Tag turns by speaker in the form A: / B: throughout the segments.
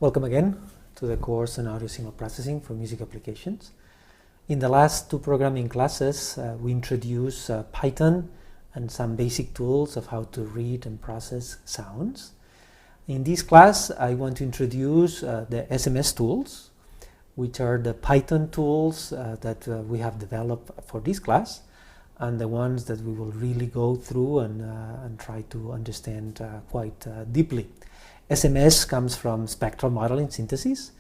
A: Welcome again to the course on audio signal processing for music applications. In the last two programming classes, we introduced Python and some basic tools of how to read and process sounds. In this class, I want to introduce the SMS tools, which are the Python tools that we have developed for this class, and the ones that we will really go through and try to understand quite deeply. SMS comes from spectral modeling synthesis,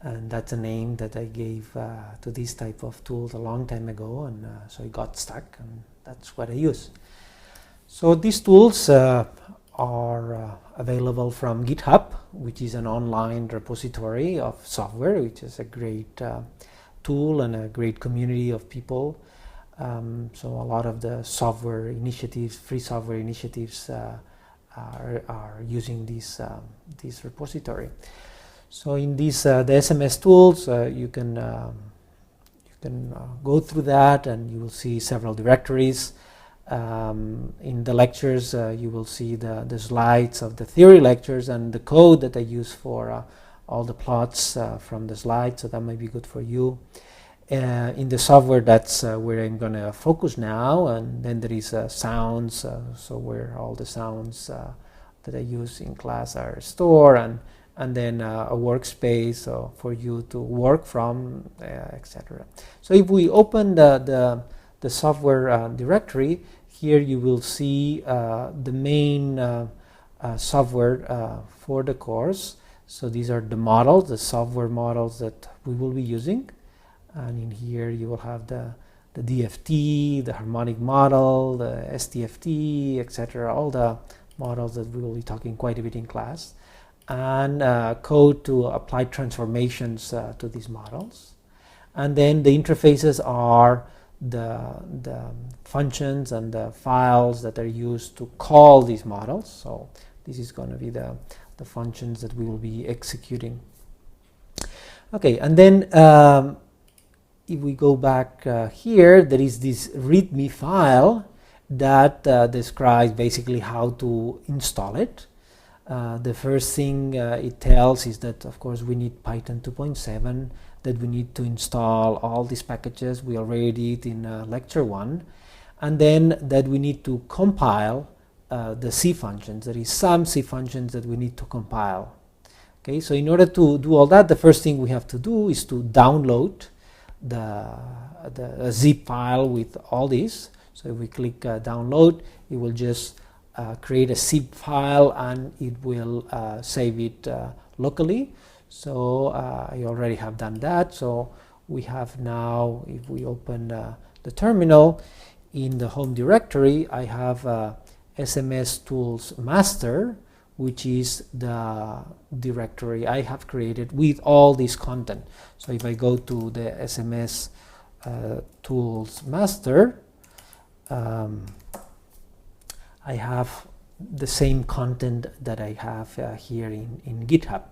A: and that's a name that I gave to this type of tools a long time ago, and so it got stuck, and that's what I use. So these tools are available from GitHub, which is an online repository of software, which is a great tool and a great community of people. So a lot of the software initiatives, free software initiatives, are using this repository. So in this the SMS tools, you can go through that, and you will see several directories. In the lectures, you will see the slides of the theory lectures and the code that I use for all the plots from the slides, so that might be good for you. In the software, that's where I'm going to focus now, and then there is sounds, so where all the sounds that I use in class are stored, and then a workspace for you to work from, etc. So if we open the software directory, here you will see the main software for the course. So these are the models, the software models that we will be using. And in here you will have the DFT, the harmonic model, the STFT, etc. All the models that we will be talking quite a bit in class, and code to apply transformations to these models. And then the interfaces are the functions and the files that are used to call these models. So this is going to be the functions that we will be executing. Okay, and then if we go back here, there is this README file that describes basically how to install it. The first thing it tells is that, of course, we need Python 2.7, that we need to install all these packages we already did in lecture 1, and then that we need to compile the C functions. There is some C functions that we need to compile. Okay, so in order to do all that, the first thing we have to do is to download the zip file with all these. So if we click download, it will just create a zip file, and it will save it locally. So I already have done that. So we have now, if we open the terminal, in the home directory I have sms-tools master, which is the directory I have created with all this content. So if I go to the SMS tools master, I have the same content that I have here in GitHub.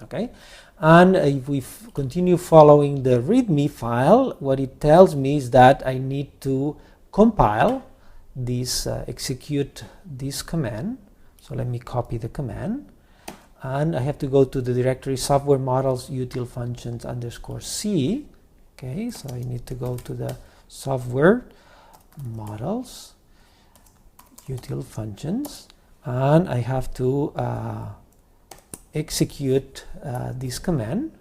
A: Okay, and if we continue following the README file, what it tells me is that I need to compile this, execute this command. So let me copy the command, and I have to go to the directory software models util functions _C. Okay, so I need to go to the software models util functions, and I have to execute this command.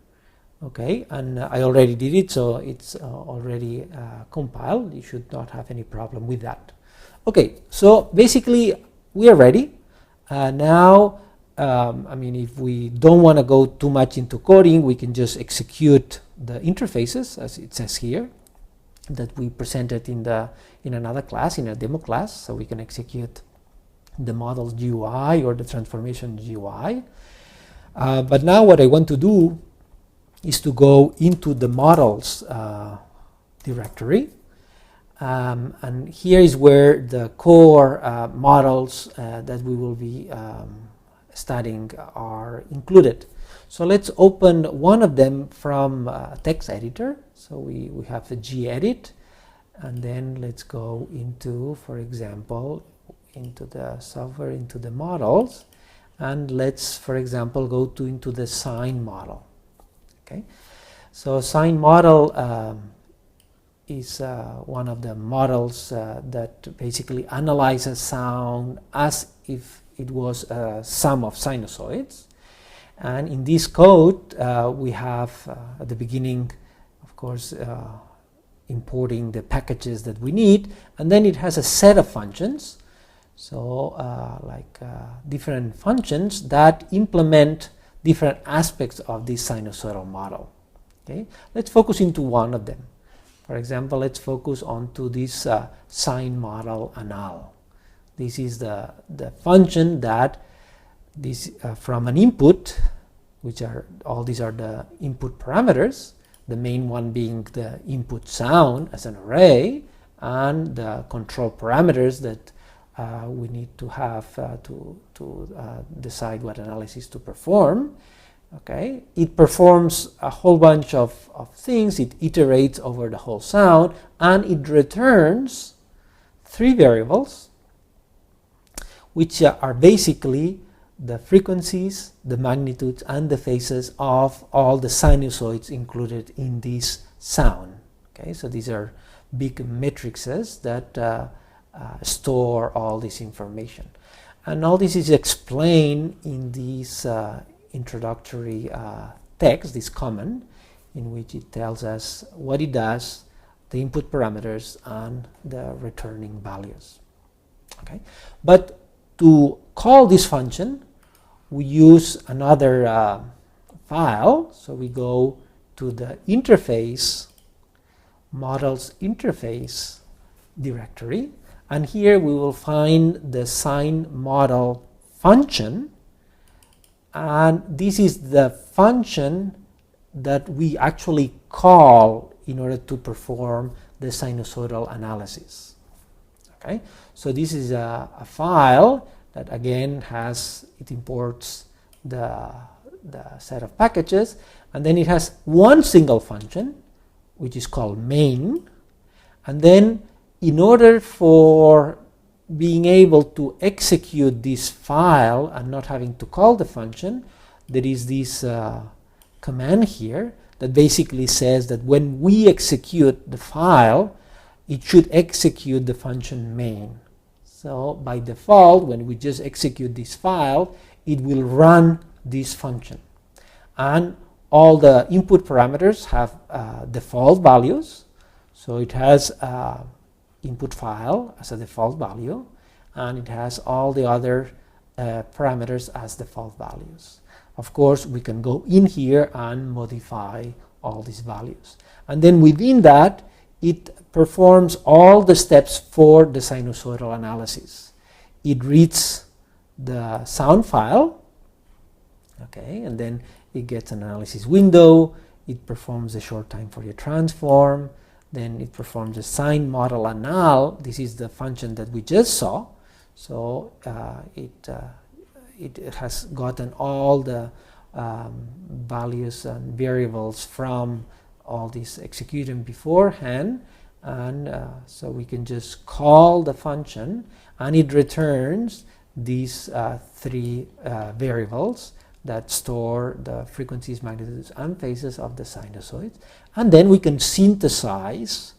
A: Okay, and I already did it, so it's already compiled. You should not have any problem with that. Okay, so basically we are ready. Now, I mean, if we don't want to go too much into coding, we can just execute the interfaces, as it says here, that we presented in another class, in a demo class. So we can execute the models GUI or the transformation GUI. But now what I want to do is to go into the models directory. And here is where the core models that we will be studying are included. So let's open one of them from a text editor. So we have the gedit, and then let's go into, for example, into the software, into the models, And let's, for example, go into the sine model. Okay, so sine model is one of the models that basically analyzes sound as if it was a sum of sinusoids. And in this code, we have at the beginning, of course, importing the packages that we need, and then it has a set of functions. So different functions that implement different aspects of this sinusoidal model. Okay, let's focus into one of them. For example, let's focus onto this sine model anal. This is the function that this from an input, which are all these are the input parameters, the main one being the input sound as an array, and the control parameters that we need to have to decide what analysis to perform. Okay, it performs a whole bunch of things. It iterates over the whole sound, and it returns three variables, which are basically the frequencies, the magnitudes, and the phases of all the sinusoids included in this sound. Okay, so these are big matrices that store all this information, and all this is explained in this introductory text, this comment, in which it tells us what it does, the input parameters, and the returning values. Okay, but to call this function, we use another file. So we go to the interface, models interface directory, and here we will find the sine model function, and this is the function that we actually call in order to perform the sinusoidal analysis. Okay, so this is a file that again it imports the set of packages, and then it has one single function which is called main, and then in order for being able to execute this file and not having to call the function, there is this command here that basically says that when we execute the file, it should execute the function main. So by default, when we just execute this file, it will run this function. And all the input parameters have default values. So it has input file as a default value, and it has all the other parameters as default values. Of course, we can go in here and modify all these values. And then within that, it performs all the steps for the sinusoidal analysis. It reads the sound file, okay, and then it gets an analysis window. It performs a short time Fourier transform. Then it performs a sine model anal. This is the function that we just saw. So it has gotten all the values and variables from all these executing beforehand, and so we can just call the function, and it returns these three variables that store the frequencies, magnitudes, and phases of the sinusoids, and then we can synthesize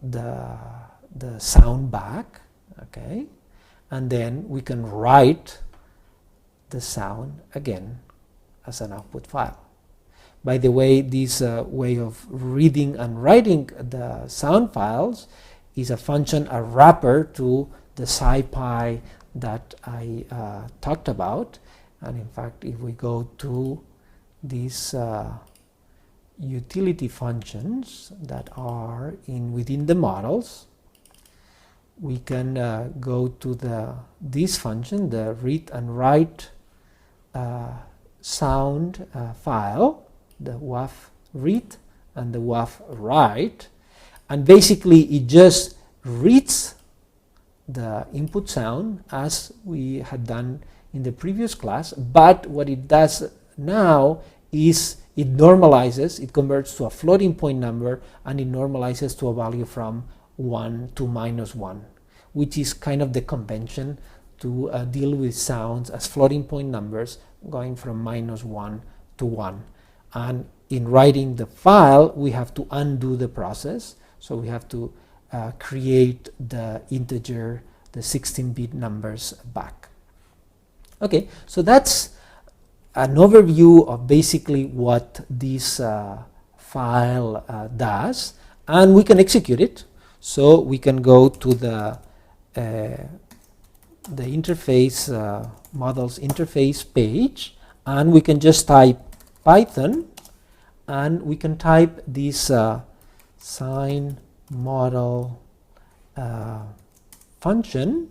A: the sound back, okay, and then we can write the sound again as an output file. By the way, this way of reading and writing the sound files is a function, a wrapper to the SciPy that I talked about. And in fact, if we go to these utility functions that are within the models, we can go to this function, the read and write sound file, the WAV read and the WAV write, and basically it just reads the input sound as we had done in the previous class, but what it does now is it normalizes, it converts to a floating point number, and it normalizes to a value from 1 to -1, which is kind of the convention to deal with sounds as floating point numbers going from -1 to 1. And in writing the file, we have to undo the process. So we have to create the integer, the 16-bit numbers back. Okay, so that's an overview of basically what this file does, and we can execute it. So we can go to the interface models interface page, and we can just type Python, and we can type this sign model function,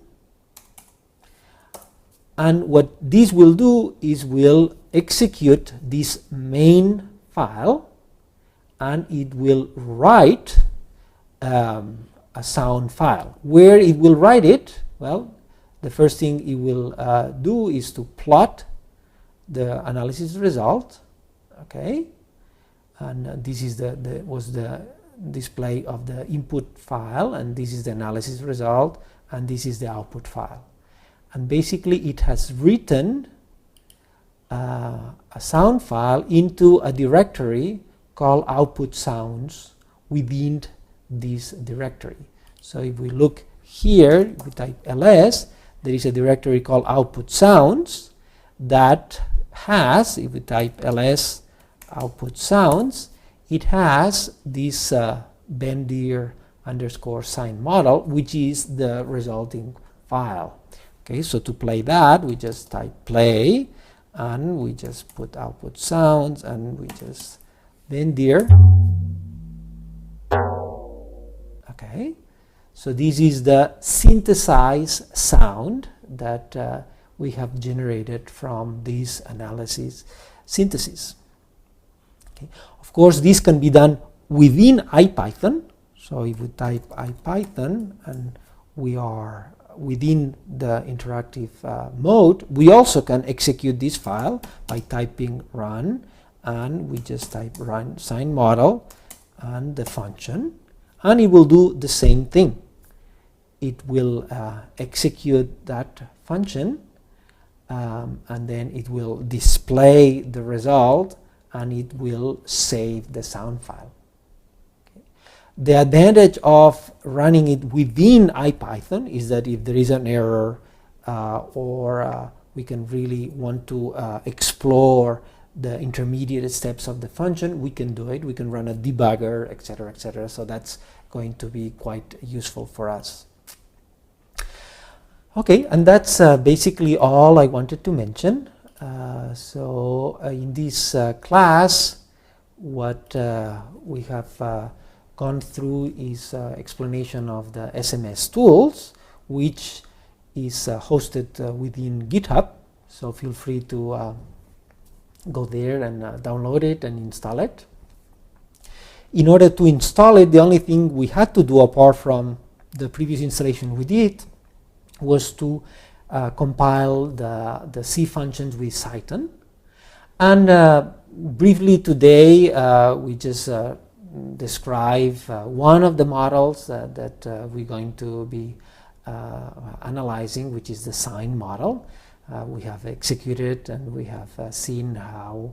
A: and what this will do is will execute this main file, and it will write a sound file. Where it will write it? Well, the first thing it will do is to plot the analysis result. Okay, and this is was the display of the input file, and this is the analysis result, and this is the output file. And basically it has written a sound file into a directory called output sounds within this directory. So if we look here, we type ls, there is a directory called output sounds that has, if we type ls output sounds, it has this bendir underscore sign model, which is the resulting file. Okay, so to play that, we just type play, and we just put output sounds, and we just bendir. Okay, so this is the synthesized sound that we have generated from this analysis synthesis. Okay. Of course, this can be done within IPython. So if we type IPython and we are within the interactive mode, we also can execute this file by typing run, and we just type run sign model and the function, and it will do the same thing. It will execute that function, and then it will display the result, and it will save the sound file. Okay. The advantage of running it within IPython is that if there is an error or we can really want to explore the intermediate steps of the function, we can do it. We can run a debugger, etc., etc. So that's going to be quite useful for us. Okay, and that's basically all I wanted to mention. So in this class, what we have gone through is explanation of the sms-tools, which is hosted within GitHub. So feel free to go there and download it and install it. In order to install it, the only thing we had to do, apart from the previous installation we did, was to compile the C functions with Cython. And briefly today, we just describe one of the models that we're going to be analyzing, which is the sign model. We have executed, and we have seen how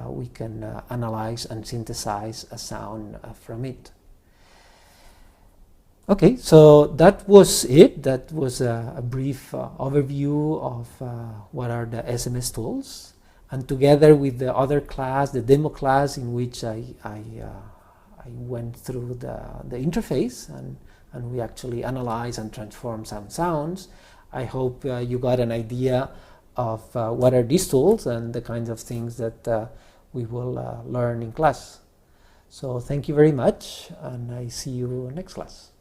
A: we can analyze and synthesize a sound from it. Okay, so that was it. That was a brief overview of what are the sms-tools, and together with the other class, the demo class, in which I went through the interface and we actually analyze and transform some sounds. I hope you got an idea of what are these tools and the kinds of things that we will learn in class. So thank you very much, and I see you next class.